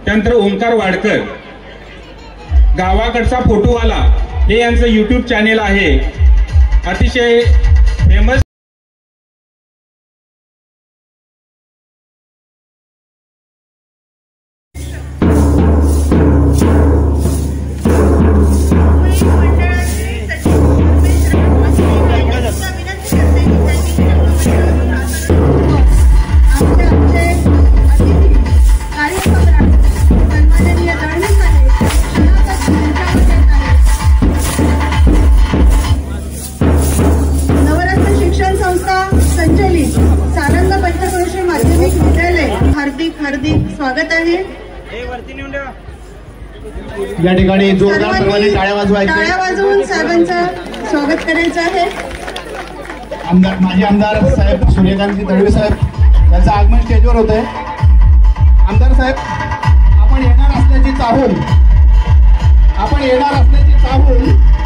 त्यानंतर ओंकार वाडकर, गावाकडचा फोटोवाला हे यांचं YouTube चॅनेल आहे, अतिशय फेमस. हार्दिक स्वागत आहे। या ठिकाणी जोरदार सर्वांनी टाळ्या वाजवून साहेबांचं स्वागत करायचं आहे। माजी आमदार साहेब सूर्यकांत दळवे साहेब यांचं आगमन स्टेजवर होत आहे। आमदार साहेब, आपण येणार असल्याची चाहूल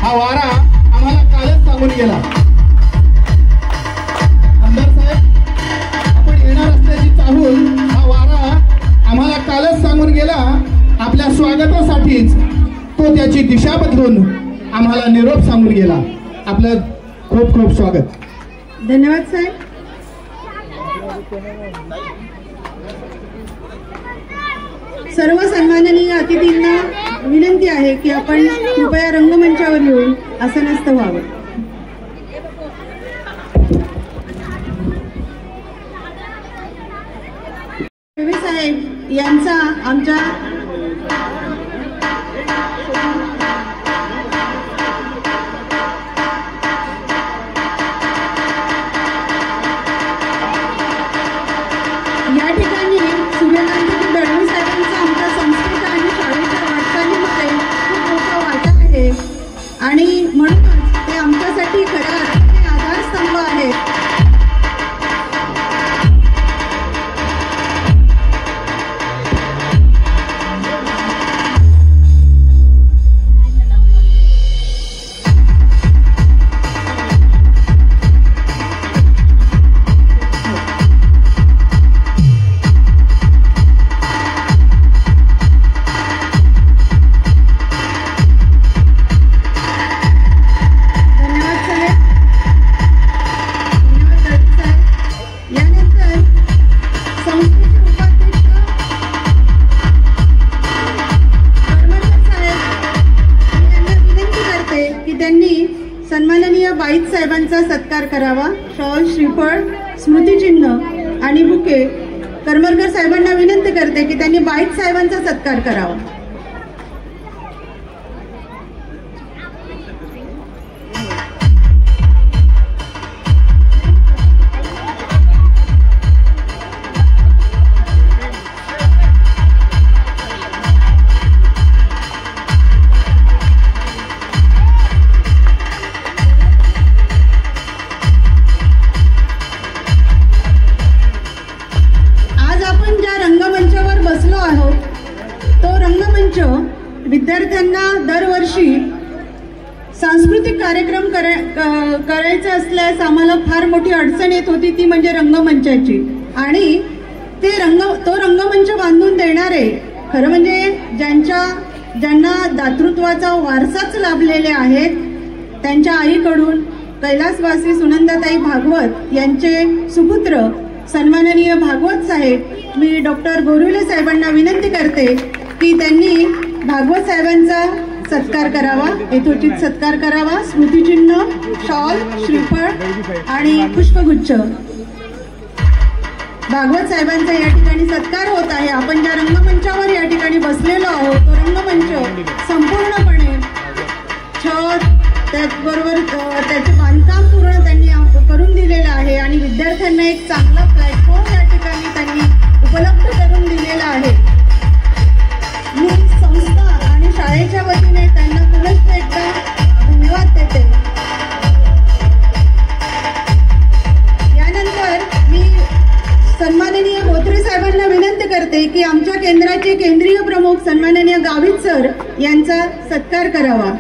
हा वारा आम्हाला कालच सांगून गेला। आमदार साहेब, आपण येणार असल्याची चाहूल हा वारा आम्हाला कालच सांगून गेला। आपल्या स्वागतासाठीच तो त्याची दिशा बदलून आम्हाला निरोप सांगून गेला। आपलं खूप खूप स्वागत। धन्यवाद साहेब। सर्व सन्माननीय अतिथींना विनंती आहे की आपण कृपया रंगमंचावर येऊन आसनस्थ व्हावं। साहेब यांचा आमच्या या ठिकाणी सूर्यकांत दळवी साहेबांचा आमच्या संस्कृत आणि शाळेच्या वाटचालीमध्ये खूप मोठा वाटा आहे आणि म्हणूनच ते आमच्यासाठी खऱ्या अर्थाने आधारस्तंभ आहेत। सन्माननीय बाईत साहेबांचा सत्कार करावा। शॉल, श्रीफळ, स्मृतिचिन्ह आणि बुके करमरकर साहेबांना विनंती करते की त्यांनी बाईत साहेबांचा सत्कार करावा। विद्यार्थ्यांना दरवर्षी सांस्कृतिक कार्यक्रम करायचे असल्यास आम्हाला फार मोठी अडचण येत होती, ती म्हणजे रंगमंचाची। आणि तो रंगमंच बांधून देणारे खरं म्हणजे ज्यांना दातृत्वाचा वारसाच लाभलेले आहेत, त्यांच्या आईकडून कैलासवासी सुनंदाताई भागवत यांचे सुपुत्र सन्माननीय भागवत साहेब, मी डॉक्टर गोरुले साहेबांना विनंती करते की त्यांनी भागवत साहेबांचा सत्कार करावा, यथोचित सत्कार करावा। स्मृतिचिन्ह, शॉल, श्रीफळ आणि पुष्पगुच्छ भागवत साहेबांचा या ठिकाणी सत्कार होत आहे। आपण ज्या रंगमंचावर या ठिकाणी बसलेलो आहोत तो रंगमंच संपूर्णपणे छत, त्याचबरोबर त्याचे बांधकाम पूर्ण त्यांनी करून दिलेलं आहे आणि विद्यार्थ्यांना एक चांगला प्लॅटफॉर्म या ठिकाणी त्यांनी उपलब्ध करून दिलेला आहे। मी संस्था आणि शाळेच्या वतीने त्यांना पुनश्च एकदा धन्यवाद देते। यानंतर मी सन्माननीय बोथरे साहेबांना विनंती करते की आमच्या केंद्राचे केंद्रीय प्रमुख सन्माननीय गावित सर यांचा सत्कार करावा।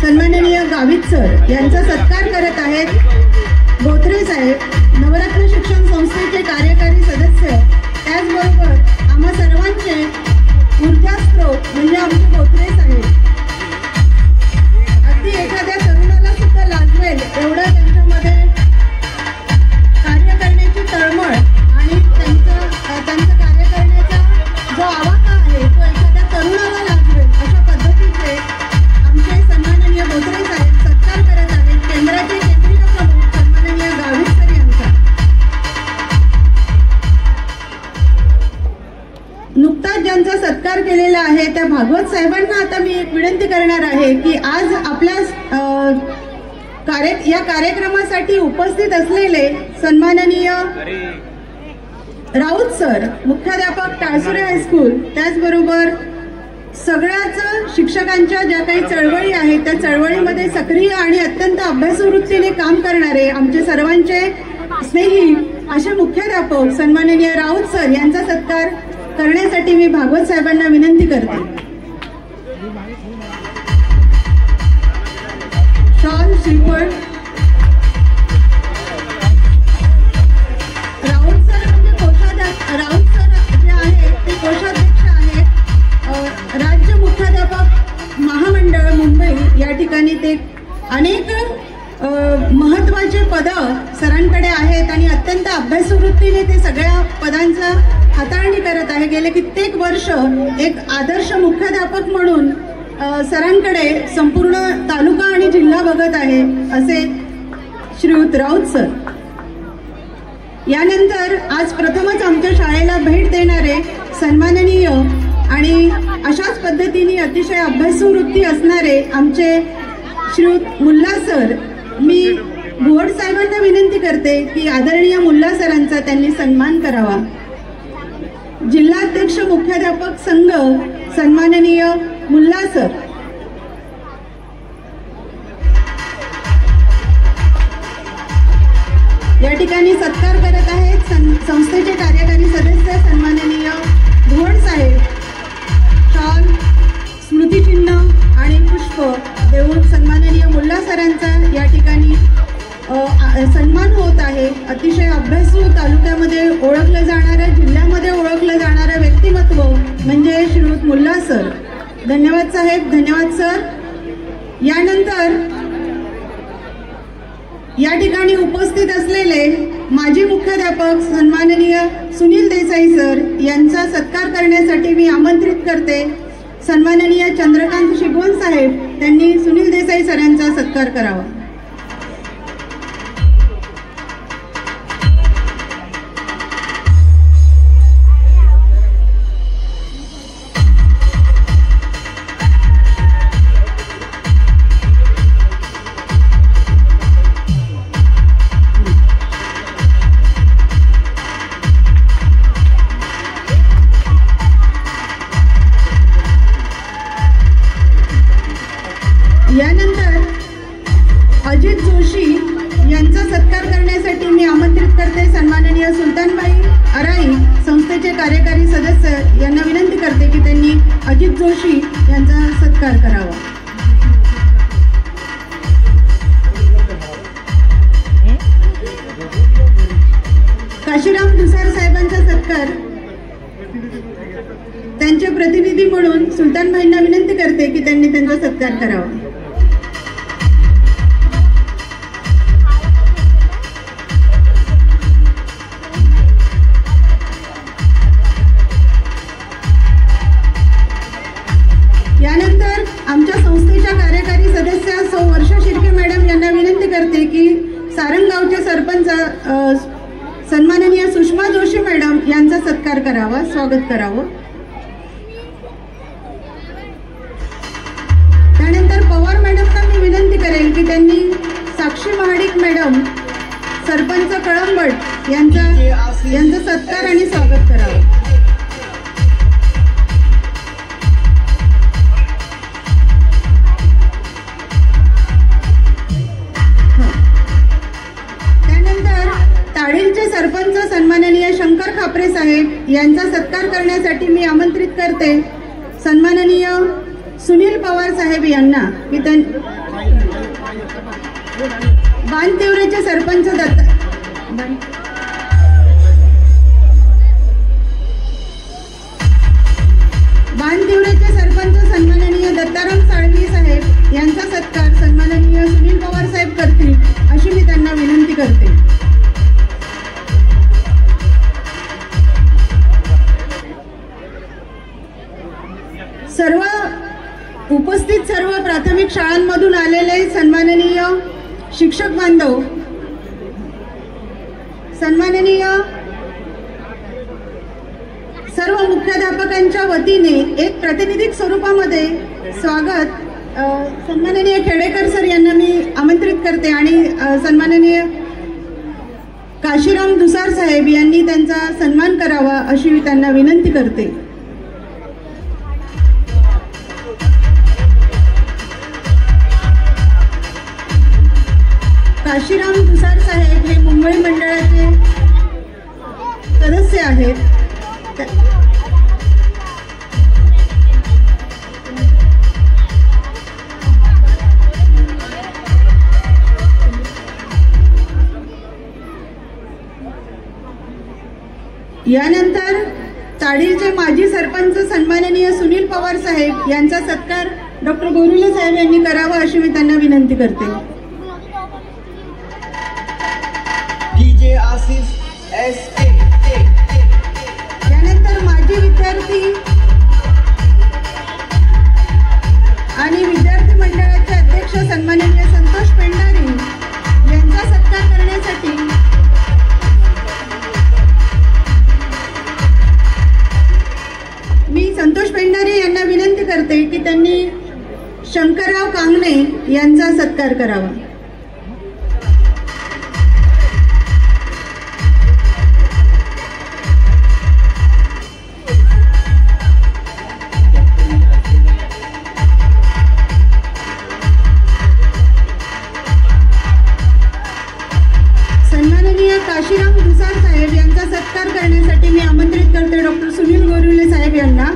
सन्माननीय गावित सर यांचा सत्कार करत आहेत बोथरे साहेब, नवरत्न शिक्षण संस्थेचे सत्कार केलेला आहे त्या भागवत साहेबांना आता मी एक विनंती करणार आहे की आज आपल्या या कार्यक्रमासाठी उपस्थित असलेले सन्माननीय राऊत सर, मुख्याध्यापक टाळसुरे हायस्कूल, त्याचबरोबर सगळ्याच शिक्षकांच्या ज्या काही चळवळी आहेत त्या चळवळीमध्ये सक्रिय आणि अत्यंत अभ्यासू वृत्तीने काम करणारे आमचे सर्वांचे स्नेही असे मुख्याध्यापक सन्माननीय राऊत सर यांचा सत्कार करण्यासाठी मी भागवत साहेबांना विनंती करते. शॉल श्रीफळ. राऊत सर जे आहेत ते कोषाध्यक्ष आहेत, राज्य मुख्याध्यापक महामंडळ मुंबई. या ठिकाणी ते अनेक महत्वाचे पद सरांकडे आहेत आणि अत्यंत अभ्यासू वृत्तीने ते सगळ्या पदांचा हाताळणी करत आहे. गेले कित्येक वर्ष एक आदर्श मुख्याध्यापक म्हणून सरांकडे संपूर्ण तालुका आणि जिल्हा बघत आहे असे श्रीयुत राऊत सर. यानंतर आज प्रथमच आमच्या शाळेला भेट देणारे सन्माननीय आणि अशाच पद्धतीने अतिशय अभ्यासू वृत्ती असणारे आमचे श्रीयुत मुल्ला सर. मी भुवड साहेबांना विनंती करते की आदरणीय मुल्ला सरांचा त्यांनी सन्मान करावा. जिल्हाध्यक्ष मुख्याध्यापक संघ सन्माननीय मुल्ला सर. या ठिकाणी सत्कार करत आहेत संस्थेचे कार्यकारी सदस्य सन्माननीय भुवड साहेब. शॉल, स्मृतिचिन्ह आणि पुष्प देऊन सन्माननीय मुल्ला सरांचा या ठिकाणी सन्मान होत आहे. अतिशय अभ्यासू, तालुक्यामध्ये ओळखलं जाणारं, जिल्ह्यामध्ये ओळखलं जाणारं व्यक्तिमत्व म्हणजे श्रीयुत मुल्ला सर. धन्यवाद साहेब, धन्यवाद सर. यानंतर या ठिकाणी उपस्थित असलेले माजी मुख्याध्यापक सन्माननीय सुनील देसाई सर यांचा सत्कार करण्यासाठी मी आमंत्रित करते. सन्माननीय चंद्रकांत शिगवण साहेब त्यांनी सुनील देसाई सरांचा सत्कार करावा. यानंतर अजित जोशी यांचा सत्कार करण्यासाठी मी आमंत्रित करते सन्माननीय सुलतानबाई अराई, संस्थेचे कार्यकारी सदस्य यांना विनंती करते की त्यांनी अजित जोशी यांचा सत्कार करावा. काशीराम दुसार साहेबांचा सत्कार त्यांचे प्रतिनिधी म्हणून सुलतानबाईंना विनंती करते की त्यांनी त्यांचा सत्कार करावा. यानंतर आमच्या संस्थेच्या कार्यकारी सदस्य सौ वर्षा शिर्के मॅडम यांना विनंती करते की सारंगावचे सरपंच सन्माननीय सुषमा जोशी मॅडम यांचा सत्कार करावा, स्वागत करावं. त्यानंतर पवार मॅडमना मी विनंती करेल की त्यांनी साक्षी महाडिक मॅडम, सरपंच कळंबट यांचा सत्कार आणि स्वागत करावं. सरपंच सन्माननीय शंकर खापरे साहेब यांचा सत्कार करण्यासाठी मी आमंत्रित करते सन्माननीय सुनील पवार साहेब यांना. बाणतिवरेचे सरपंच सन्माननीय दत्ताराम साळवी साहेब यांचा सत्कार सन्माननीय सुनील पवार साहेब करतील अशी मी त्यांना विनंती करते. सर्व उपस्थित सर्व प्राथमिक शाळांमधून आलेले सन्माननीय शिक्षक बांधव, सन्माननीय सर्व मुख्याध्यापकांच्या वतीने एक प्रातिनिधिक स्वरूपामध्ये स्वागत सन्माननीय खेडेकर सर यांना मी आमंत्रित करते आणि सन्माननीय काशीराम दुसार साहेब यांनी त्यांचा सन्मान करावा अशी मी त्यांना विनंती करते. काशीराम दुसार साहेब हे मुंबई मंडळाचे सदस्य आहेत. यानंतर ताडीलचे माजी सरपंच सन्माननीय सुनील पवार साहेब यांचा सत्कार डॉक्टर गोरुले साहेब यांनी करावा अशी मी त्यांना विनंती करते. यानंतर माजी विद्यार्थी आणि विद्यार्थी मंडळाचे अध्यक्ष सन्माननीय संतोष पेंढारी यांचा सत्कार करण्यासाठी मी संतोष पेंढारी यांना विनंती करते की त्यांनी शंकरराव कांगणे यांचा सत्कार करावा. सन्माननीय काशीराम दुसार साहेब यांचा सत्कार करण्यासाठी मी आमंत्रित करते डॉक्टर सुनील गोरुले साहेब यांना.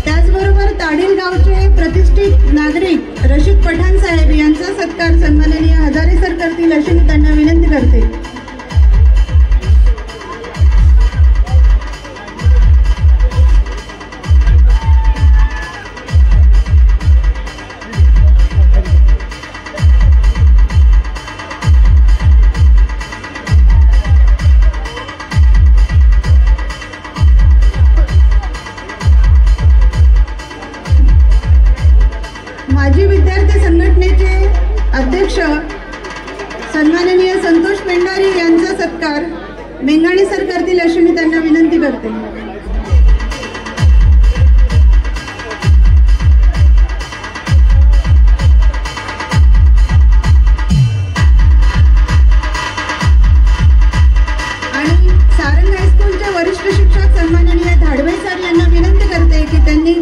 त्याचबरोबर ताडील गावचे प्रतिष्ठित नागरिक रशीद पठाण साहेब यांचा सत्कार सन्माननीय हजारे सर करतील अशी मी त्यांना विनंती करते. माजी विद्यार्थी संघटनेचे अध्यक्ष सन्माननीय संतोष पेंढारी यांचा सत्कार मेंगाणे सर करतील अशी मी त्यांना विनंती करते. आणि सारंग हायस्कूलचे वरिष्ठ शिक्षक सन्माननीय धाडवे सर यांना विनंती करते की त्यांनी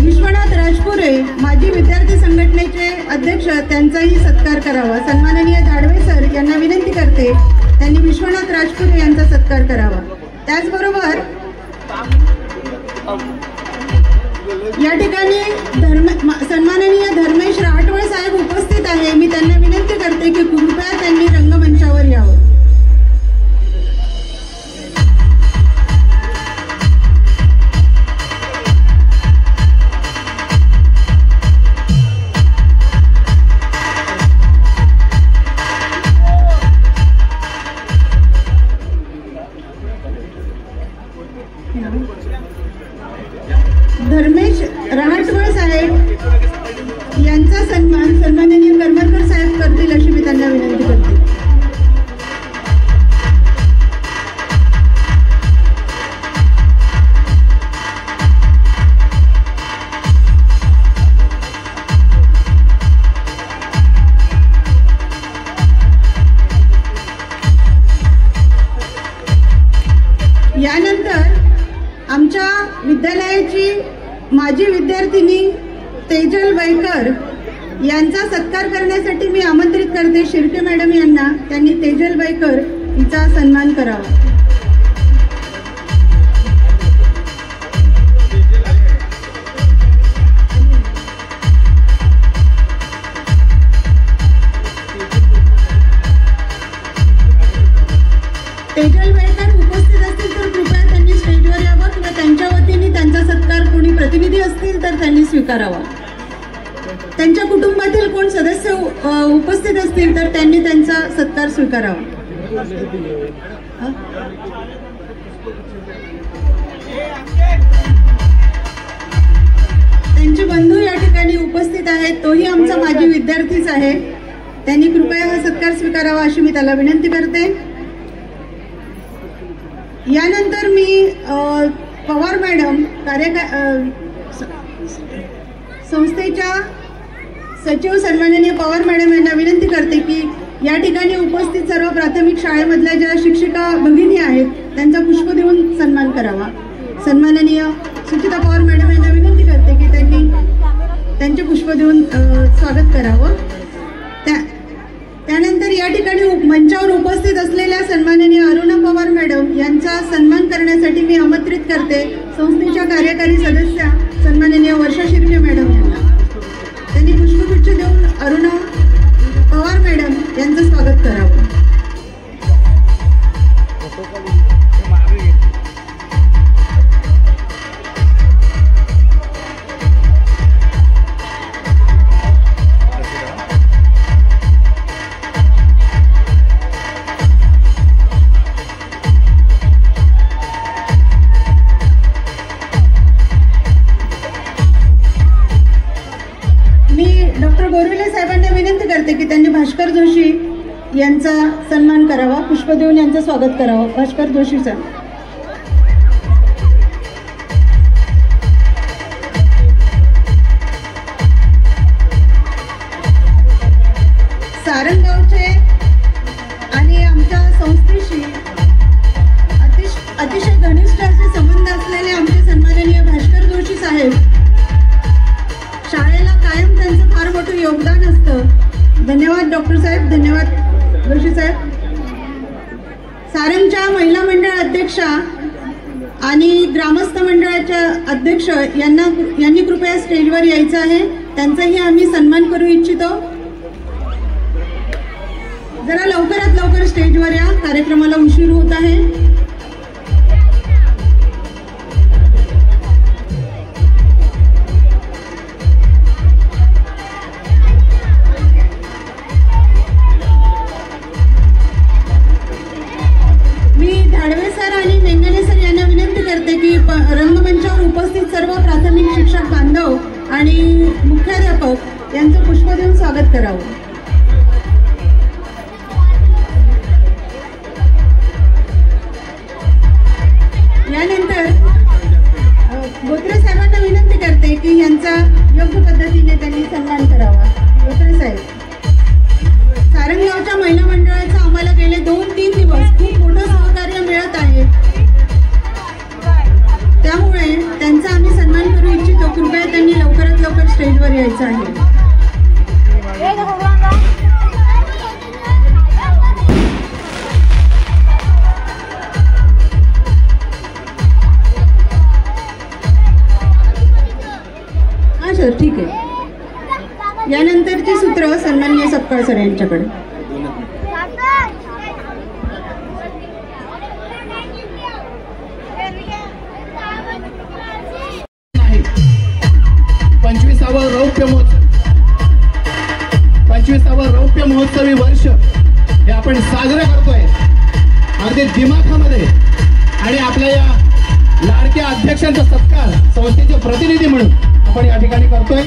विश्वनाथ राजपुरे माजी विद्यार्थी संघटनेचे अध्यक्ष त्यांचाही सत्कार करावा. सन्माननीय धाडवे सर यांना विनंती करते त्यांनी विश्वनाथ राजपुरे यांचा सत्कार करावा. त्याचबरोबर या ठिकाणी सन्माननीय धर्मेश राहटवळ साहेब उपस्थित आहे. मी त्यांना विनंती करते की कृपया त्यांनी रंगमंचावर यावं. धर्मेश रहाटवळ साहेब यांचा सन्मान सन्माननीय करमरकर साहेब करतील अशी मी त्यांना विनंती करते. यानंतर आमच्या विद्यालयाची माजी विद्यार्थिनी तेजल वैकर यांचा सत्कार करण्यासाठी मी आमंत्रित करते शिर्के मॅडम यांना. त्यांनी तेजल वैकर हिचा सन्मान करावा. तेजल वैकर उपस्थित असतील तर कृपया त्यांनी स्टेजवर यावं किंवा त्यांच्या वतीने त्यांचा सत्कार कोणी प्रतिनिधी असतील तर त्यांनी स्वीकारावा. त्यांच्या कुटुंबातील कोण सदस्य उपस्थित असतील तर त्यांनी त्यांचा सत्कार स्वीकारावा. त्यांचे बंधू या ठिकाणी उपस्थित आहेत. तोही आमचा माजी विद्यार्थीच आहे. त्यांनी कृपया हा सत्कार स्वीकारावा अशी मी त्याला विनंती करते. यानंतर मी पवार मॅडम संस्थेच्या सचिव सन्माननीय पवार मॅडम यांना विनंती करते की या ठिकाणी उपस्थित सर्व प्राथमिक शाळेमधल्या ज्या शिक्षिका भगिनी आहेत त्यांचा पुष्प देऊन सन्मान करावा. सन्माननीय सुचिता पवार मॅडम यांना विनंती करते की त्यांनी त्यांचे पुष्प देऊन स्वागत करावं. त्यानंतर या ठिकाणी मंचावर उपस्थित असलेल्या सन्माननीय अरुणा पवार मॅडम यांचा सन्मान करण्यासाठी मी आमंत्रित करते संस्थेच्या कार्यकारी सदस्या सन्माननीय वर्षा शिर्के मॅडम यांना. त्यांनी पुष्पगुच्छ देऊन अरुणा पवार मॅडम यांचं स्वागत करावं. डॉक्टर गोरविले साहेबांना विनंती करते की त्यांनी भास्कर जोशी यांचा सन्मान करावा, पुष्प देऊन यांचं स्वागत करावं. भास्कर जोशीचा. सारंगावचे आणि आमच्या संस्थेशी अतिशय घनिष्ठ असे संबंध असलेले आमचे सन्माननीय भास्कर जोशी साहेब, शाळेला कायम त्यांचं फार मोठं योगदान असतं. धन्यवाद डॉक्टर साहेब, धन्यवाद जोशी साहेब. सारंगच्या महिला मंडळ अध्यक्षा आणि ग्रामस्थ मंडळाच्या अध्यक्ष यांनी कृपया स्टेजवर यायचं आहे. त्यांचाही आम्ही सन्मान करू इच्छितो. जरा लवकरात लवकर स्टेजवर या, कार्यक्रमाला उशीर होत आहे. रंगमंचावर उपस्थित सर्व प्राथमिक शिक्षक बांधव आणि मुख्याध्यापक यांचं पुष्प देऊन स्वागत करावं. यानंतर बोत्रे साहेबांना विनंती करते की यांचा योग्य पद्धतीने त्यांनी सन्मान करावा. बोत्रे साहेब, सारंगगावच्या महिला मंडळाचं आम्हाला गेले 2-3 दिवस खूप मोठं सहकार्य मिळत आहे. त्यामुळे त्यांचा आम्ही सन्मान करू इच्छितो. कृपया त्यांनी लवकरात लवकर स्टेजवर यायचं आहे. हा सर, ठीक आहे. यानंतरची सूत्र सन्माननीय सपकाळ सर यांच्याकडे. पंचवीसावं रौप्य महोत्सवी वर्ष हे आपण साजरं करतोय अगदी दिमाखामध्ये. आणि आपल्या या लाडक्या अध्यक्षांचा सत्कार संस्थेचे प्रतिनिधी म्हणून आपण या ठिकाणी करतोय.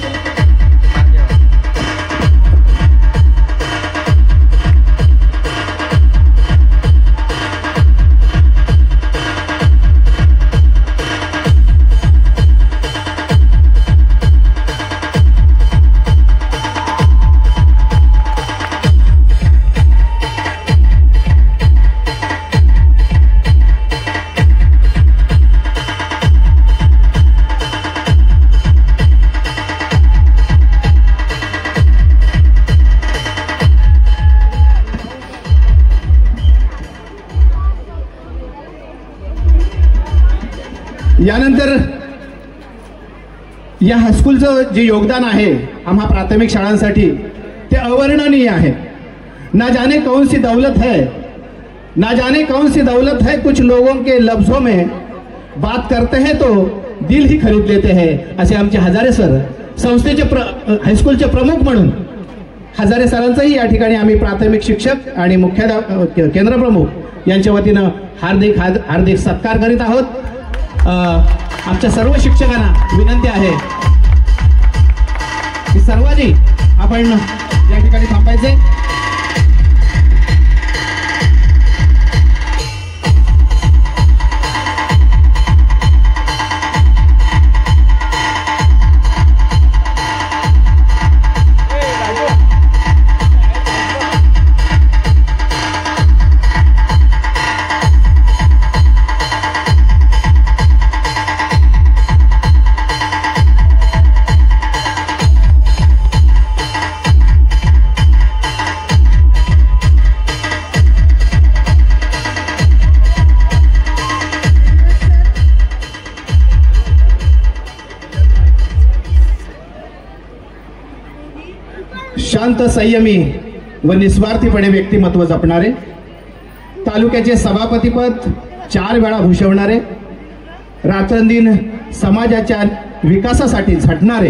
यानंतर या हायस्कूलचं जे योगदान आहे आम्हा प्राथमिक शाळांसाठी ते अवर्णनीय आहे. ना जाने कौन सी दौलत है, ना जाने कौन सी दौलत है, कुछ लोगों के लफ्जों में बात करते हैं तो दिल ही खरीद लेते हैं, असे आमचे हजारे सर संस्थेचे हायस्कूलचे प्रमुख म्हणून हजारे सरांचाही या ठिकाणी आम्ही प्राथमिक शिक्षक आणि मुख्याध्यापक केंद्र प्रमुख यांच्या वतीनं हार्दिक सत्कार करीत आहोत. आमच्या सर्व शिक्षकांना विनंती आहे की सर्वांनी आपण या ठिकाणी थांबायचे. शांत, संयमी व निस्वार्थीपणे व्यक्तिमत्व जपणारे, तालुक्याचे सभापतीपद 4 वेळा भूषवणारे, रात्रंदिन समाजाच्या विकासासाठी झटणारे,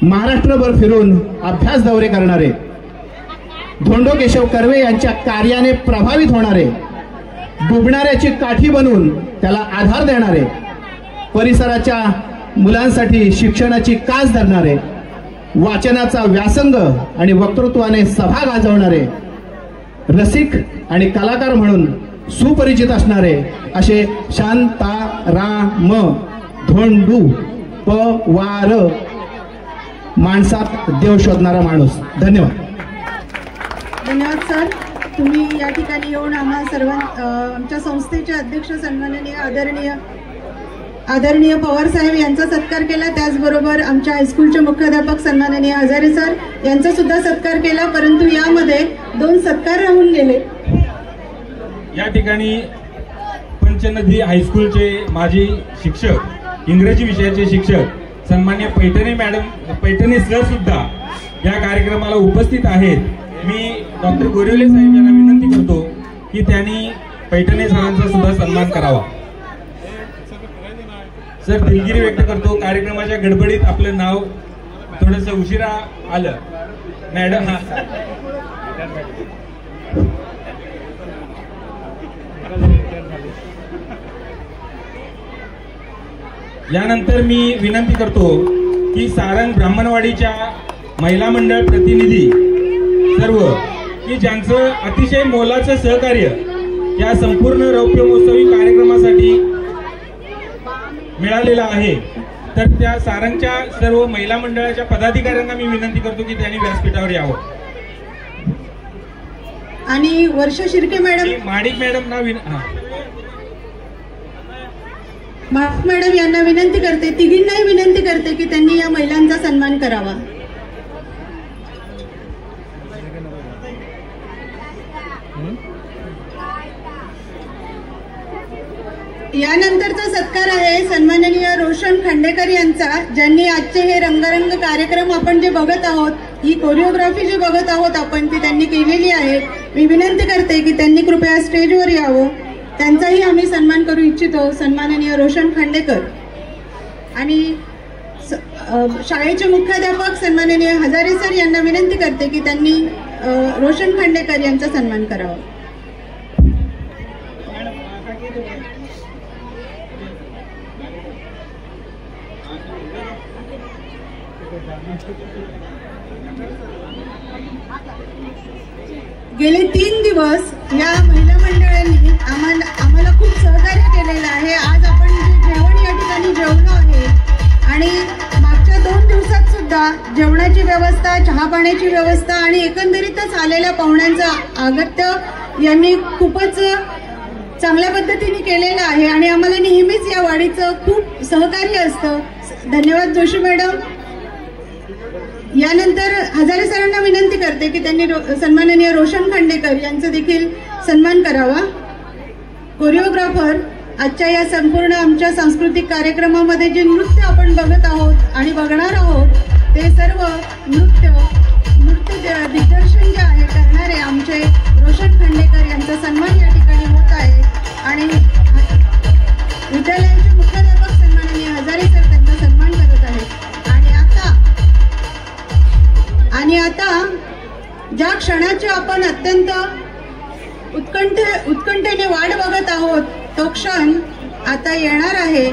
महाराष्ट्रभर फिरून अभ्यास दौरे करणारे, धोंडो केशव कर्वे यांच्या कार्याने प्रभावित होणारे, डुबणाऱ्याची काठी बनून त्याला आधार देणारे, परिसराच्या मुलांसाठी शिक्षणाची कास धरणारे, वाचनाचा व्यासंग आणि वक्तृत्वाने सभा गाजवणारे, रसिक आणि कलाकार म्हणून सुपरिचित असणारे असे शांताराम धोंडू पवार, माणसात देव शोधणारा माणूस. धन्यवाद. धन्यवाद सर. तुम्ही या ठिकाणी येऊन आम्हा आमच्या संस्थेचे अध्यक्ष सन्माननीय आदरणीय पवार साहेब यांचा सत्कार केला. त्याचबरोबर आमच्या हायस्कूलचे मुख्याध्यापक सन्माननीय हजारे सर यांचा सुद्धा सत्कार केला. परंतु यामध्ये 2 सत्कार राहून गेले. या ठिकाणी पंचनदी हायस्कूलचे माजी शिक्षक, इंग्रजी विषयाचे शिक्षक सन्मान्य पैठणे सर सुद्धा या कार्यक्रमाला उपस्थित आहेत. मी डॉक्टर गोरिवले साहेब यांना विनंती करतो की त्यांनी पैठणे सरांचा सुद्धा सन्मान करावा. सर, दिलगिरी व्यक्त करतो. कार्यक्रमाच्या गडबडीत आपलं नाव थोडंसं उशिरा आलं. मॅडम, यानंतर मी विनंती करतो की सारंग ब्राह्मणवाडीच्या महिला मंडळ प्रतिनिधी सर्व की ज्यांचं अतिशय मोलाचं सहकार्य या संपूर्ण रौप्य महोत्सवी कार्यक्रमासाठी मिळालेला आहे, तर त्या सारंगच्या सर्व महिला मंडळाच्या पदाधिकाऱ्यांना मी विनंती करतो की त्यांनी व्यासपीठावर यावं. आणि Varsha Shirke madam, Madik madam madam यांना विनंती करते, तिघींनाही विनंती करते की त्यांनी या महिलांचा सन्मान करावा. यानंतरचा सत्कार आहे सन्माननीय रोशन खांडेकर यांचा, ज्यांनी आजचे हे रंगारंग कार्यक्रम आपण जे बघत आहोत, ही कोरिओग्राफी जी बघत आहोत आपण, ती त्यांनी केलेली आहे. मी विनंती करते की त्यांनी कृपया स्टेजवर यावं. त्यांचाही आम्ही सन्मान करू इच्छितो. सन्माननीय रोशन खांडेकर आणि शाळेचे मुख्याध्यापक सन्माननीय हजारे सर यांना विनंती करते की त्यांनी रोशन खांडेकर यांचा सन्मान करावा. गेले 3 दिवस या महिला मंडळांनी आम्हाला खूप सहकार्य केलेलं आहे. आज आपण जे जेवण या ठिकाणी जेवलो आहे आणि मागच्या 2 दिवसात सुद्धा जेवणाची व्यवस्था, चहा पाण्याची व्यवस्था आणि एकंदरीतच आलेल्या पाहुण्यांचं आगत्य यांनी खूपच चांगल्या पद्धतीने केलेलं आहे आणि आम्हाला नेहमीच या वाडीचं खूप सहकार्य असतं. धन्यवाद जोशी मॅडम. यानंतर हजारे सरांना विनंती करते की त्यांनी सन्माननीय रोशन खांडेकर यांचा देखील सन्मान करावा. कोरिओग्राफर आजच्या या संपूर्ण आमच्या सांस्कृतिक कार्यक्रमामध्ये जे नृत्य आपण बघत आहोत आणि बघणार आहोत, ते सर्व नृत्य दिग्दर्शन जे आहे करणारे आमचे रोशन खांडेकर यांचा सन्मान या ठिकाणी होत आहे. आणि विद्यालयाचे मुख्याध्यापक सन्माननीय हजारे सर त्यांचा सन्मान करत आहेत. आणि आता ज्या क्षणाची आपण अत्यंत उत्कंठेने वाट बघत आहोत, तो क्षण आता येणार आहे.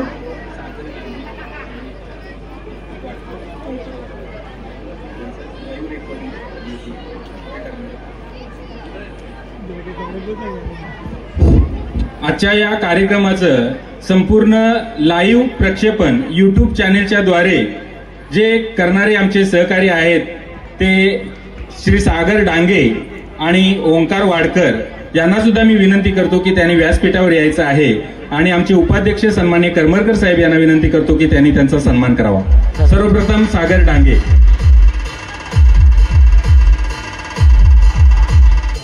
आजच्या या कार्यक्रमाचं संपूर्ण लाईव्ह प्रक्षेपण यूट्यूब चॅनेलच्या द्वारे जे करणारे आमचे सहकारी आहेत ते श्री सागर डांगे आणि ओंकार वाडकर यांना सुद्धा मी विनंती करतो की त्यांनी व्यासपीठावर यायचं आहे आणि आमचे उपाध्यक्ष सन्माननीय करमरकर साहेब यांना विनंती करतो की त्यांनी त्यांचा सन्मान करावा। सर्वप्रथम सागर डांगे।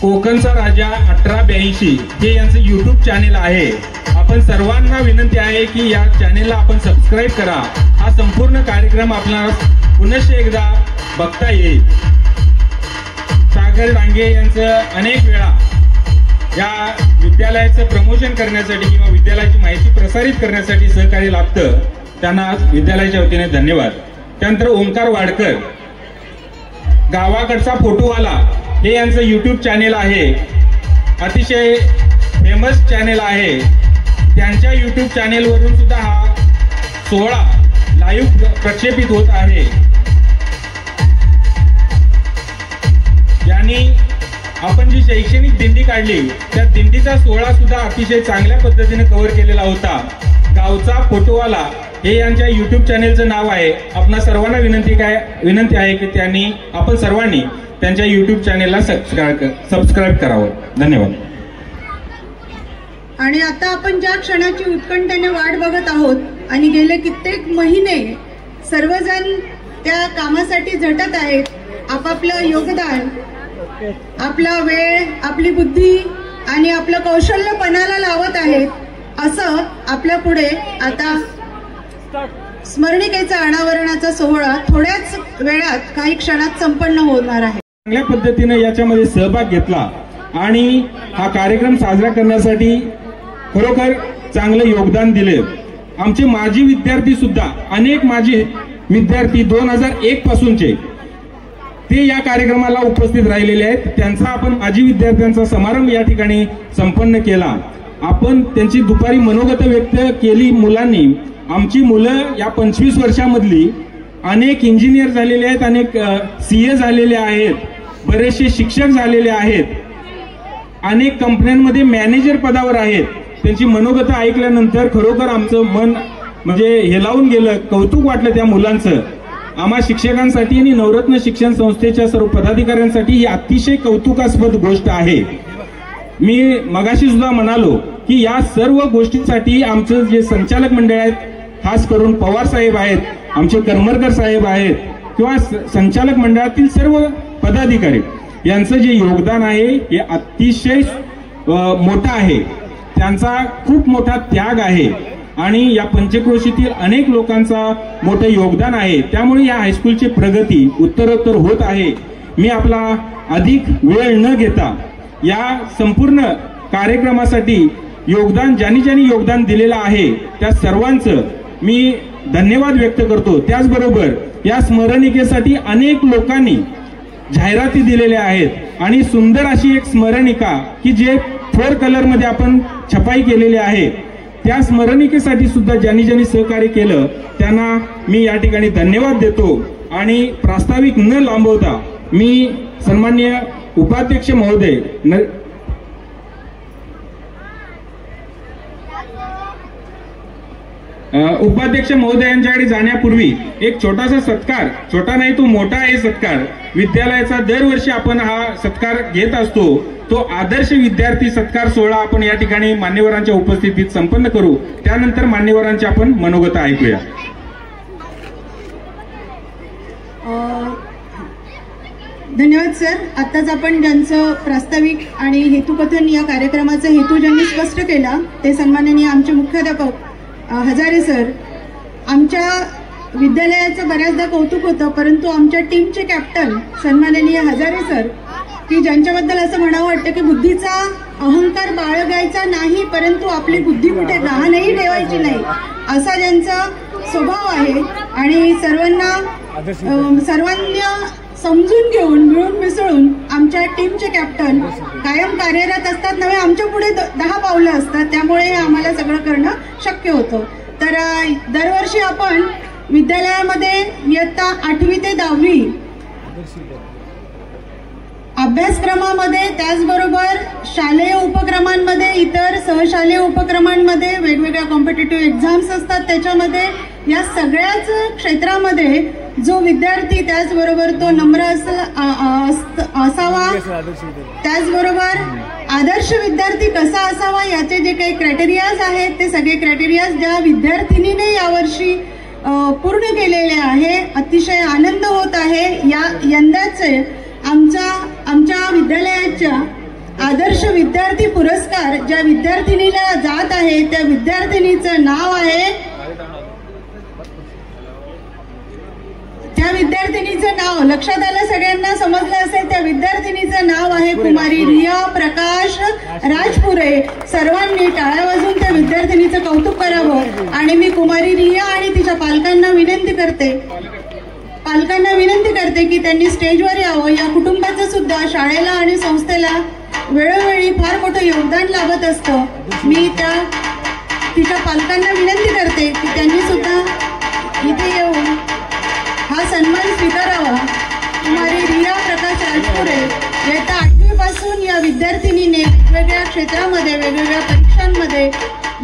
कोकणचा राजा 1882 हे यांचं यूट्यूब चॅनेल आहे। आपण सर्वांना विनंती आहे की या चॅनेलला आपण सबस्क्राईब करा। हा संपूर्ण कार्यक्रम आपल्याला पुनश्च एकदा बघता येईल। सागर डांगे यांचं अनेक वेळा या विद्यालयाचं प्रमोशन करण्यासाठी किंवा विद्यालयाची माहिती प्रसारित करण्यासाठी सहकार्य लाभतं, त्यांना विद्यालयाच्या वतीने धन्यवाद। त्यानंतर ओंकार वाडकर, गावाकडचा फोटोवाला हे यांचं यूट्यूब चॅनेल आहे, अतिशय फेमस चॅनेल आहे। त्यांच्या यूट्यूब चॅनेलवरून सुद्धा हा सोहळा लाईव्ह प्रक्षेपित होत आहे। यांनी आपण जी शैक्षणिक दिंडी काढली त्या दिंडीचा सोहळा सुद्धा अतिशय चांगल्या पद्धतीने कव्हर केलेला होता। गावचा फोटोवाला हे यांच्या यूट्यूब चॅनेलचं नाव आहे। आपणा सर्वांना विनंती आहे की आपण सर्वांनी त्यांच्या यूट्यूब चॅनेलला सबस्क्राईब करावं। धन्यवाद। आणि आता आपण ज्या क्षणाची उत्कंठेने वाट बघत आहोत आणि गेले कित्येक महिने सर्वजण त्या कामासाठी झटत आहेत, आपापलं योगदान, आपला वेळ, आपली बुद्धी आणि आपलं कौशल्य पणाला लावत आहेत। असं आपल्या पुढे आता स्मरणिकेचा अनावरणाचा सोहळा थोड्याच वेळात काही क्षणात संपन्न होणार आहे। चांगल्या पद्धतीने याच्यामध्ये सहभाग घेतला आणि हा कार्यक्रम साजरा करण्यासाठी खरोखर चांगलं योगदान दिले। आमचे माजी विद्यार्थी सुद्धा, अनेक माजी विद्यार्थी 2001 पासूनचे ते या कार्यक्रमाला उपस्थित राहिलेले आहेत। त्यांचा आपण माजी विद्यार्थ्यांचा समारंभ या ठिकाणी संपन्न केला। आपण त्यांची दुपारी मनोगत व्यक्त केली मुलांनी। आमची मुलं या 25 वर्षामधली अनेक इंजिनियर झालेले आहेत, अनेक CA झालेले आहेत, बरेचसे शिक्षक झालेले आहेत, अनेक कंपन्यांमध्ये मॅनेजर पदावर आहेत। त्यांची मनोगत ऐकल्यानंतर खरोखर आमचं मन म्हणजे हेलावून गेलं, कौतुक वाटलं त्या मुलांचं। आम्हा शिक्षकांसाठी आणि नवरत्न शिक्षण संस्थेच्या सर्व पदाधिकाऱ्यांसाठी ही अतिशय कौतुकास्पद गोष्ट आहे। मी मगाशी सुद्धा म्हणालो की या सर्व गोष्टींसाठी आमचं जे संचालक मंडळ आहेत, खास करून पवार साहेब आहेत, आमचे करमरकर साहेब आहेत किंवा संचालक मंडळातील सर्व पदाधिकारी यांचं जे योगदान आहे हे अतिशय मोठं आहे। त्यांचा खूप मोठा त्याग आहे आणि या पंचक्रोशीतील अनेक लोकांचा मोठं योगदान आहे। त्यामुळे या हायस्कूलची प्रगती उत्तरोत्तर होत आहे। मी आपला अधिक वेळ न घेता या संपूर्ण कार्यक्रमासाठी ज्यांनी योगदान दिलेलं आहे त्या सर्वांचं मी धन्यवाद व्यक्त करतो। त्याचबरोबर या स्मरणिकेसाठी अनेक लोकांनी जाहिराती दिलेल्या आहेत आणि सुंदर अशी एक स्मरणिका की जे 4 कलर मध्ये आपण छपाई केलेली आहे, त्या स्मरणिकेसाठी सुद्धा ज्यांनी सहकार्य केलं त्यांना मी या ठिकाणी धन्यवाद देतो। आणि प्रास्ताविक न लांबवता मी सन्माननीय उपाध्यक्ष महोदय महोदयांच्याकडे जाण्यापूर्वी एक छोटासा सत्कार, छोटा नाही तो मोठा आहे सत्कार, विद्यालयाचा दरवर्षी आपण हा सत्कार घेत असतो। तो आदर्श विद्यार्थी सत्कार सोहळा आपण या ठिकाणी मान्यवरांच्या उपस्थितीत संपन्न करू। त्यानंतर मान्यवरांचे आपण मनोगत ऐकूया। धन्यवाद सर। आताच आपण ज्यांचं प्रास्ताविक आणि हेतुकथन या कार्यक्रमाचा हेतू ज्यांनी स्पष्ट केला ते सन्माननीय आमचे मुख्याध्यापक हजारे सर। आमच्या विद्यालयाचं बऱ्याचदा कौतुक होतं, परंतु आमच्या टीमचे कॅप्टन सन्माननीय हजारे सर की ज्यांच्याबद्दल असं म्हणावं वाटतं की बुद्धीचा अहंकार बाळगायचा नाही, परंतु आपली बुद्धी कुठे गहाणही ठेवायची नाही, असा ज्यांचा स्वभाव आहे। आणि सर्वांना समजून घेऊन मिळून मिसळून आमच्या टीमचे कॅप्टन कायम कार्यरत असतात, नव्हे आमच्या पुढे 10 पावलं असतात, त्यामुळे आम्हाला सगळं करणं शक्य होतं। तर दरवर्षी आपण विद्यालयामध्ये इयत्ता 8वी ते 10वी अभ्यासक्रमामध्ये त्याचबरोबर शालेय उपक्रमांमध्ये, इतर सहशालेय उपक्रमांमध्ये वेगवेगळ्या कॉम्पिटिटिव्ह एक्झाम्स असतात, त्याच्यामध्ये या सगळ्याच क्षेत्रामध्ये जो विद्यार्थी त्याचबरोबर तो नम्र असावा, त्याचबरोबर आदर्श विद्यार्थी कसा असावा याचे जे काही क्रायटेरियाज आहेत ते सगळे क्रायटेरियाज ज्या विद्यार्थिनीने यावर्षी पूर्ण केलेले आहे. अतिशय आनंद होत आहे. यंदाचे आमच्या विद्यालयाच्या आदर्श विद्यार्थी पुरस्कार ज्या विद्यार्थिनीला जात आहे त्या विद्यार्थिनीचं नाव आहे, त्या विद्यार्थिनीचं नाव लक्षात आलं, सगळ्यांना समजलं असेल. त्या विद्यार्थिनीचं नाव आहे कुमारी रिया प्रकाश राजपुरे. सर्वांनी टाळ्या वाजवून त्या विद्यार्थिनीचं कौतुक करावं. आणि मी कुमारी रिया आणि तिच्या पालकांना विनंती करते की त्यांनी स्टेजवर यावं. या कुटुंबाचं सुद्धा शाळेला आणि संस्थेला वेळोवेळी फार मोठं योगदान लाभत असतं. मी तिच्या पालकांना विनंती करते की त्यांनी सुद्धा इथे येऊन हा सन्मान स्वीकारावा. कुमारी रिया प्रकाश राजपुरे इयत्ता 8वी पासून या विद्यार्थिनीने वेगवेगळ्या क्षेत्रामध्ये वेगवेगळ्या परीक्षांमध्ये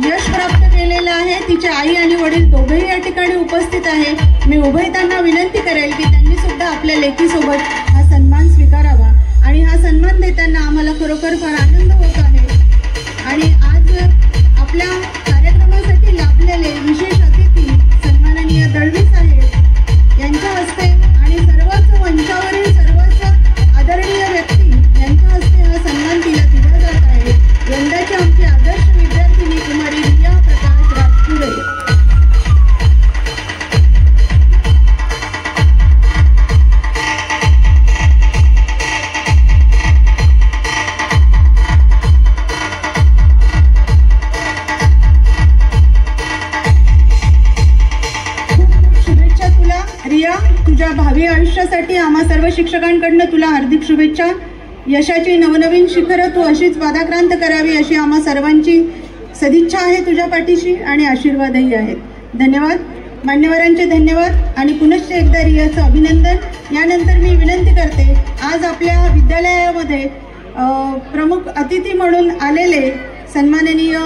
यश प्राप्त केलेलं आहे. तिचे आई आणि वडील दोघेही या ठिकाणी उपस्थित आहे. मी उभयतांना विनंती करेल की त्यांनी सुद्धा आपल्या लेकीसोबत हा सन्मान स्वीकारावा. आणि हा सन्मान देताना आम्हाला खरोखर फार आनंद होत आहे. आणि आज आपल्या कार्यक्रमासाठी लाभलेले विशेष अतिथी सन्माननीय दळवी साहेब यांच्या हस्ते आणि सर्वच मंचावरील सर्वच आदरणीय व्यक्ती यांच्या हस्ते हा सन्मान दिला जात आहे. यंदाची आमची आदर्श विद्यार्थिनी कुमारी रिया प्रकाश राजपुरे. रिया, तुझ्या भावी आयुष्यासाठी आम्हा सर्व शिक्षकांकडनं तुला हार्दिक शुभेच्छा. यशाची नवनवीन शिखरं तू अशीच पादाक्रांत करावी अशी आम्हा सर्वांची सदिच्छा आहे तुझ्या पाठीशी आणि आशीर्वादही आहेत. धन्यवाद मान्यवरांचे, धन्यवाद. आणि पुनश्च एकदा रियाचं अभिनंदन. यानंतर मी विनंती करते, आज आपल्या विद्यालयामध्ये प्रमुख अतिथी म्हणून आलेले सन्माननीय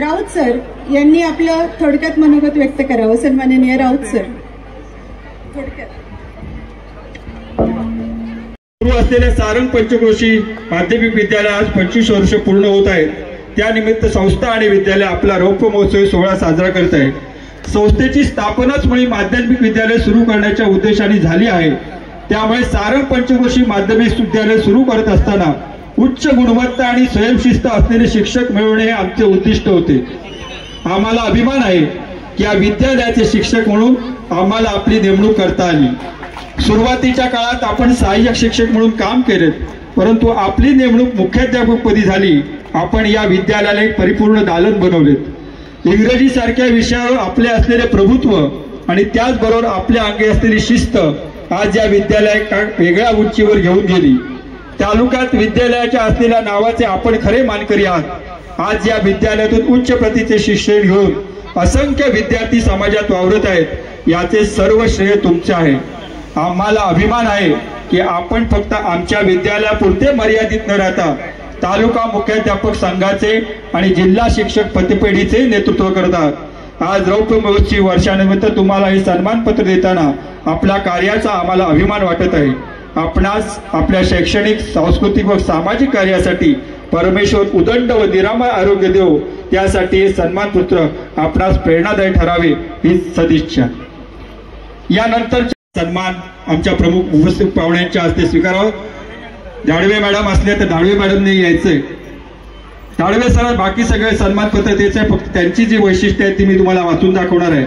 राऊत सर यांनी आपलं थोडक्यात मनोगत व्यक्त करावं. सन्माननीय राऊत सर. सुरू असलेल्या सारंग पंचक्रोशी माध्यमिक विद्यालय आज 25 वर्ष पूर्ण होत आहेत. त्यानिमित्त संस्था आणि विद्यालय आपला रौप्य महोत्सवी सोहळा साजरा करत आहे. संस्थेची स्थापनाच मुळी माध्यमिक विद्यालय सुरू करण्याच्या उद्देशाने झाली आहे. त्यामुळे सारंग पंचक्रोशी माध्यमिक विद्यालय सुरू करत असताना उच्च गुणवत्ता आणि स्वयंशिस्त असलेले शिक्षक मिळवणे हे आमचे उद्दिष्ट होते. आम्हाला अभिमान आहे की या विद्यालयाचे शिक्षक म्हणून आम्हाला आपली नेमणूक करता आली. सुरुवातीच्या काळात आपण सहाय्यक शिक्षक म्हणून काम केले, परंतु आपली नेमणूक मुख्याध्यापकपदी झाली. आपण या विद्यालयाला एक परिपूर्ण दालन बनवलेत. इंग्रजी सारख्या विषयावर आपले असलेले प्रभुत्व आणि त्याचबरोबर आपल्या अंगी असलेली शिस्त आज या विद्यालयाला वेगळ्या उंचीवर घेऊन गेली. तालुक्यात विद्यालयाच्या असलेल्या नावाचे आपण खरे मानकरी आहात. आज या विद्यालयातून उच्च प्रतीचे शिक्षण घेऊन असंख्य विद्यार्थी समाजात वावरत आहेत. याचे सर्व श्रेय तुमचे आहे. आम्हाला अभिमान आहे की आपण फक्त आमच्या विद्यालयापुरते मर्यादित न राहता तालुका मुख्याध्यापक संघाचे आणि जिल्हा शिक्षक पतपेढीचे नेतृत्व करतात. आज रौप्य महोत्सवी वर्षानिमित्त तुम्हाला हे सन्मानपत्र देताना आपल्या कार्याचा आम्हाला अभिमान वाटत आहे. आपणास आपल्या शैक्षणिक, सांस्कृतिक व सामाजिक कार्यासाठी परमेश्वर उदंड व निरामय आरोग्य देव, त्यासाठी हे सन्मानपत्र आपणास प्रेरणादायी ठरावे ही सदिच्छा. यानंतर सन्मान आमच्या प्रमुख उपस्थित पाहुण्यांच्या हस्ते स्वीकारावा. दाळवे मॅडम असले तर दाळवे मॅडमने यायचंय. दाळवे सर बाकी सगळे सन्मानपत्र द्यायचे आहे, फक्त त्यांची जी वैशिष्ट्ये आहेत ती मी तुम्हाला वाचून दाखवणार आहे.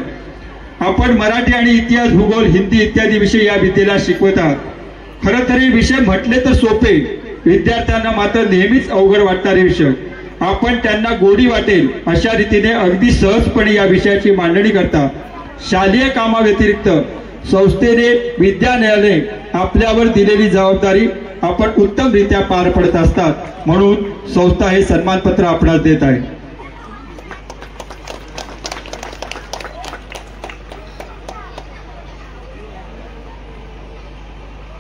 आपण मराठी आणि इतिहास, भूगोल, हिंदी इत्यादी विषय या विद्यालयात शिकवत आहात. खरं तर हे विषय म्हटले तर सोपे, विद्यार्थ्यांना मात्र नेहमीच अवघड वाटणारे विषय. आपण त्यांना गोडी वाटेल अशा रीतीने अगदी सहजपणे या विषयाची मांडणी करता. शालेय कामाव्यतिरिक्त संस्थेने, विद्यालयाने आपल्यावर दिलेली जबाबदारी आपण उत्तमरित्या पार पडत असतात. म्हणून संस्था हे सन्मानपत्र आपणास देत आहे.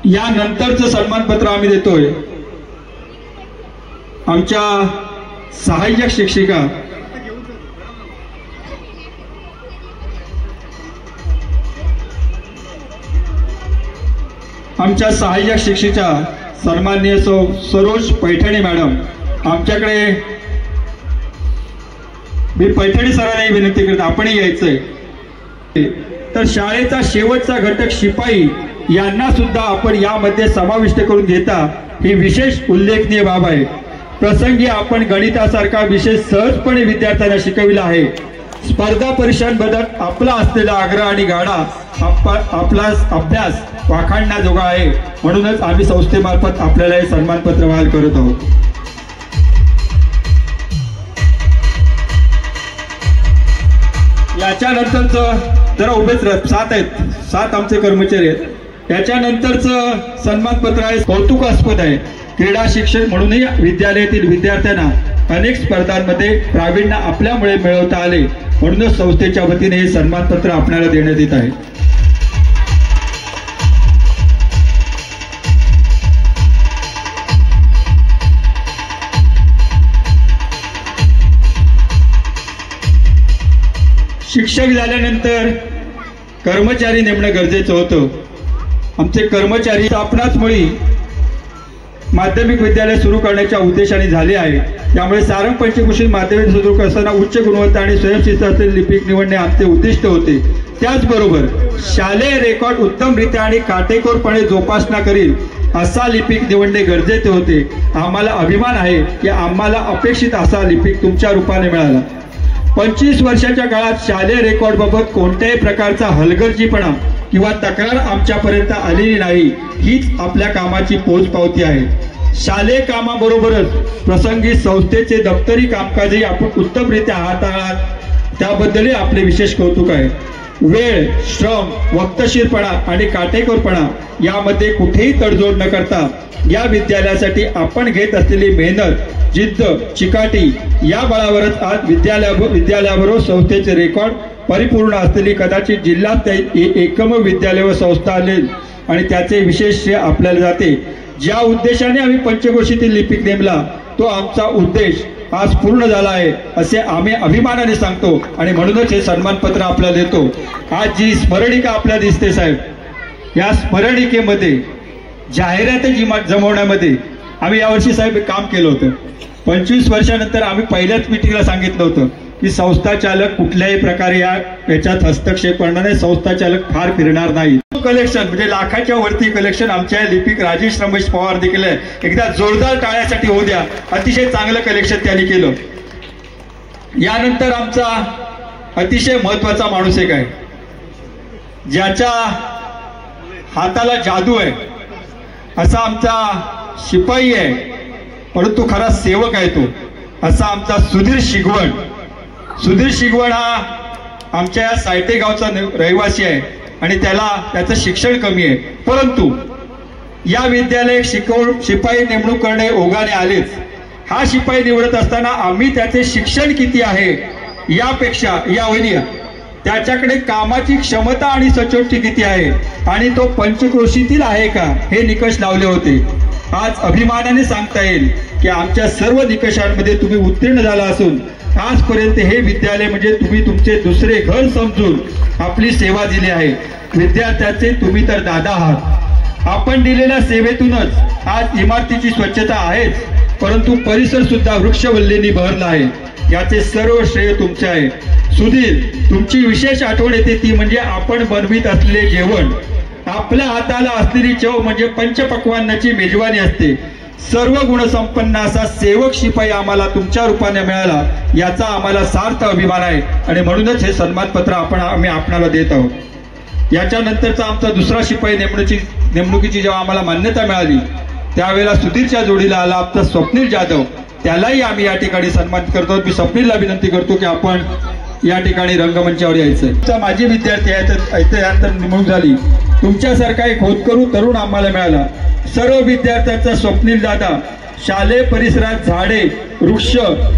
यानंतरचं सन्मानपत्र आम्ही देतोय आमच्या सहाय्यक शिक्षिका सन्माननीय सरोज पैठणे मॅडम आमच्याकडे मी पैठणे सरांनाही विनंती करतो आपणही यायचंय। तर शाळेचा शेवटचा घटक शिपाई यांना सुद्धा आपण यामध्ये समाविष्ट करून घेता ही विशेष उल्लेखनीय बाब आहे। प्रसंगी आपण गणितासारखा विषय सहजपणे विद्यार्थ्यांना शिकविला आहे। स्पर्धा परीक्षांबद्दल आपला असलेला आग्रह आणि गाडा आपला अभ्यास वाखाणण्याजोगा आहे, म्हणूनच आम्ही संस्थेमार्फत आपल्याला हे सन्मानपत्र बहाल करत आहोत। याच्यानंतरचं जरा उभेच 7 आमचे कर्मचारी आहेत। याच्यानंतरचं सन्मानपत्र आहे कौतुकास्पद आहे। क्रीडा शिक्षक म्हणूनही विद्यालयातील विद्यार्थ्यांना अनेक स्पर्धांमध्ये प्रावीण्य आपल्यामुळे मिळवता आले, म्हणूनच संस्थेच्या वतीने हे सन्मानपत्र आपल्याला देण्यात येत आहे। शिक्षक झाल्यानंतर कर्मचारी नेमणं गरजेचं होतं। आमचे कर्मचारी स्थापनाच मुळी माध्यमिक विद्यालय सुरू करण्याच्या उद्देशाने झाले आहे। त्यामुळे सारंग पंचक्रोशीत माध्यमिक सुरू करताना उच्च गुणवत्ता आणि स्वयंशिस्त असलेले लिपिक निवडणे आमचे उद्दिष्ट होते। त्याचबरोबर शालेय रेकॉर्ड उत्तमरित्या आणि काटेकोरपणे जोपासना करील असा लिपिक निवडणे गरजेचे होते। आम्हाला अभिमान आहे की आम्हाला अपेक्षित असा लिपिक तुमच्या रूपाने मिळाला। 25 वर्षाच्या काळात शालेय रेकॉर्ड बाबत कोणत्याही प्रकारचा हलगर्जीपणा किंवा तक्रार आमच्यापर्यंत आलेली नाही, हीच आपल्या कामाची पोचपावती आहे। शालेय कामाबरोबरच प्रसंगी संस्थेचे दप्तरी कामकाजही आपण उत्तमरित्या हाताळात, त्याबद्दलही आपले विशेष कौतुक आहे। वेळ, श्रम, वक्तशीरपणा आणि काटेकोरपणा यामध्ये कुठेही तडजोड न करता या विद्यालयासाठी आपण घेत असलेली मेहनत, जिद्द, चिकाटी या बळावरच आज विद्यालयाबरोबर संस्थेचे रेकॉर्ड परिपूर्ण असलेली कदाचित जिल्ह्यात एकमेव विद्यालय व संस्था आलेल आणि त्याचे विशेष श्रेय आपल्याला जाते। ज्या उद्देशाने आम्ही पंचक्रोशीतील लिपिक नेमला तो आमचा उद्देश आज पूर्ण झाला आहे असे आम्ही अभिमानाने सांगतो आणि म्हणूनच हे सन्मानपत्र आपल्याला देतो। आज जी स्मरणिका आपल्याला दिसते साहेब, या स्मरणिकेमध्ये जाहिरात जमवण्यामध्ये आम्ही यावर्षी साहेब काम केलं होतं। 25 वर्षानंतर आम्ही पहिल्याच मीटिंगला सांगितलं होतं की संस्था चालक कुठल्याही प्रकारे याच्यात हस्तक्षेप करणार नाही, संस्था चालक फार फिरणार नाही। कलेक्शन म्हणजे लाखाच्या वरती कलेक्शन आमच्या लिपिक राजेश रमेश पवार देखील आहे, एकदा जोरदार टाळ्यासाठी होऊ द्या। अतिशय चांगलं कलेक्शन त्यांनी केलं। यानंतर आमचा अतिशय महत्वाचा माणूस एक आहे, ज्याच्या हाताला जादू आहे असा आमचा शिपाई आहे, परंतु खरा सेवक आहे तो असा आमचा सुधीर शिगवण। सुधीर शिगवण हा आमच्या या सायटे गावचा रहिवासी आहे आणि त्याचं शिक्षण कमी आहे, परंतु या विद्यालयात शिपाई नेमणूक करणे ओघाने आलेच। हा शिपाई निवडत असताना आम्ही त्याचे शिक्षण किती आहे यापेक्षा त्याच्याकडे कामाची क्षमता आणि सचोटी किती आहे आणि तो पंचक्रोशीतील आहे का हे निकष लावले होते। आज अभिमानाने सांगता येईल की आमच्या सर्व निकषांमध्ये तुम्ही उत्तीर्ण झाला असून आजपर्यंत हे विद्यालय म्हणजे तुम्ही तुमचे दुसरे घर समजून आपली सेवा दिली आहे। विद्यार्थ्याचे तुम्ही तर दादा आहात। आपण दिलेल्या सेवेतूनच आज इमारतीची स्वच्छता आहेच, परंतु परिसर सुद्धा वृक्षवल्लींनी बहरला आहे, याचे सर्व श्रेय तुमचे आहे। सुधीर, तुमची विशेष आठवण येते ती म्हणजे आपण बनवित असलेले जेवण। आपल्या हाताला असलेली चव म्हणजे पंचपक्वान्नाची मेजवानी असते। सर्व गुणसंपन्न असा सेवक शिपाई आम्हाला तुमच्या रूपाने मिळाला, याचा आम्हाला सार्थ अभिमान आहे आणि म्हणूनच हे सन्मानपत्र आम्ही आपणाला देत आहोत। याच्यानंतरचा आमचा दुसरा शिपाई नेमणुकीची जेव्हा आम्हाला मान्यता मिळाली त्यावेळेला सुधीरच्या जोडीला आला आमचा स्वप्नील जाधव, त्यालाही आम्ही या ठिकाणी सन्मानित करतो। मी स्वप्नीलला विनंती करतो की आपण या ठिकाणी रंगमंचावर यायचं। माझे विद्यार्थी आहेत, त्यानंतर नेमणूक झाली, तुमच्यासारखा एक होतकरू तरुण आम्हाला मिळाला। सर्व विद्यार्थ्यांचा स्वप्नील दादा शालेय परिसरात झाडे, वृक्ष,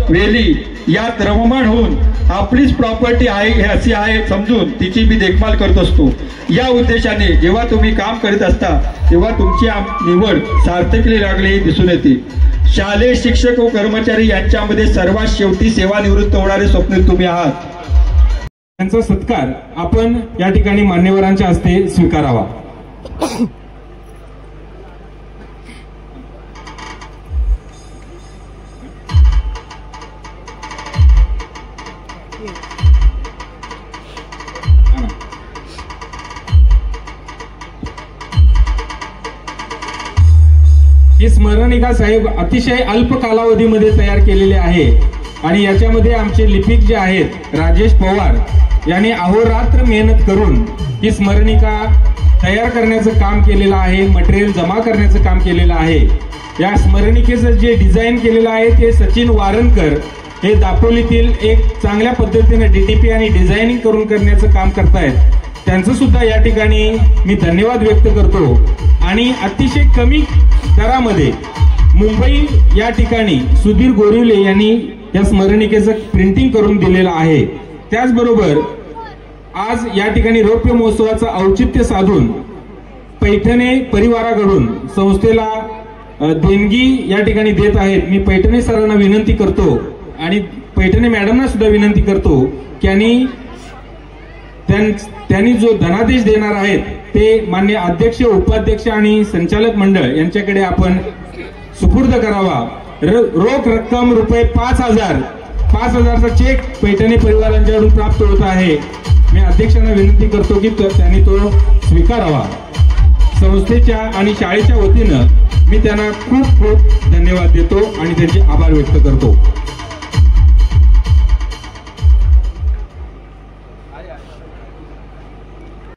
वेली यात रममाण होऊन आपलीच प्रॉपर्टी आहे हे अशी आहे समजून तिची मी देखभाल करत असतो. या उद्देशाने जेव्हा तुम्ही काम करीत असता तेव्हा तुमची निवड सार्थकी लागली दिसून येते. शालेय शिक्षक व कर्मचारी यांच्यामध्ये सर्वात शेवटी सेवानिवृत्त होणारे स्वप्नील तुम्ही आहात. त्यांचा सत्कार आपण या ठिकाणी मान्यवरांच्या हस्ते स्वीकारावा. ही स्मरणिका साहेब अतिशय अल्प कालावधीमध्ये तयार केलेली आहे आणि याच्यामध्ये आमचे लिपिक जे आहेत राजेश पवार यांनी अहोरात्र मेहनत करून ही स्मरणिका तयार करण्याचं काम केलेलं आहे, मटेरियल जमा करण्याचं काम केलेलं आहे. या स्मरणिकेचं जे डिझाईन केलेलं आहे ते सचिन वारणकर हे दापोलीतील एक चांगल्या पद्धतीने डीटीपी आणि डिझायनिंग करून करण्याचं काम करतायत. त्यांचं सुद्धा या ठिकाणी मी धन्यवाद व्यक्त करतो. आणि अतिशय कमी दरामध्ये मुंबई या ठिकाणी सुधीर गोरिवले यांनी या स्मरणिकेचं प्रिंटिंग करून दिलेलं आहे. त्याचबरोबर आज या ठिकाणी रौप्य महोत्सवाचं औचित्य साधून पैठणे परिवाराकडून संस्थेला देणगी या ठिकाणी देत आहेत. मी पैठणे सरांना विनंती करतो आणि पैठणे मॅडमना सुद्धा विनंती करतो की त्यांनी जो धनादेश देणार आहेत ते मान्य अध्यक्ष, उपाध्यक्ष आणि संचालक मंडळ यांच्याकडे आपण सुपूर्द करावा. रोख रक्कम रुपये 5,000चा चेक पैठणी परिवारांच्याकडून प्राप्त होत आहे. मी अध्यक्षांना विनंती करतो की त्यांनी तो स्वीकारावा. संस्थेच्या आणि शाळेच्या वतीनं मी त्यांना खूप खूप धन्यवाद देतो आणि त्यांचे आभार व्यक्त करतो.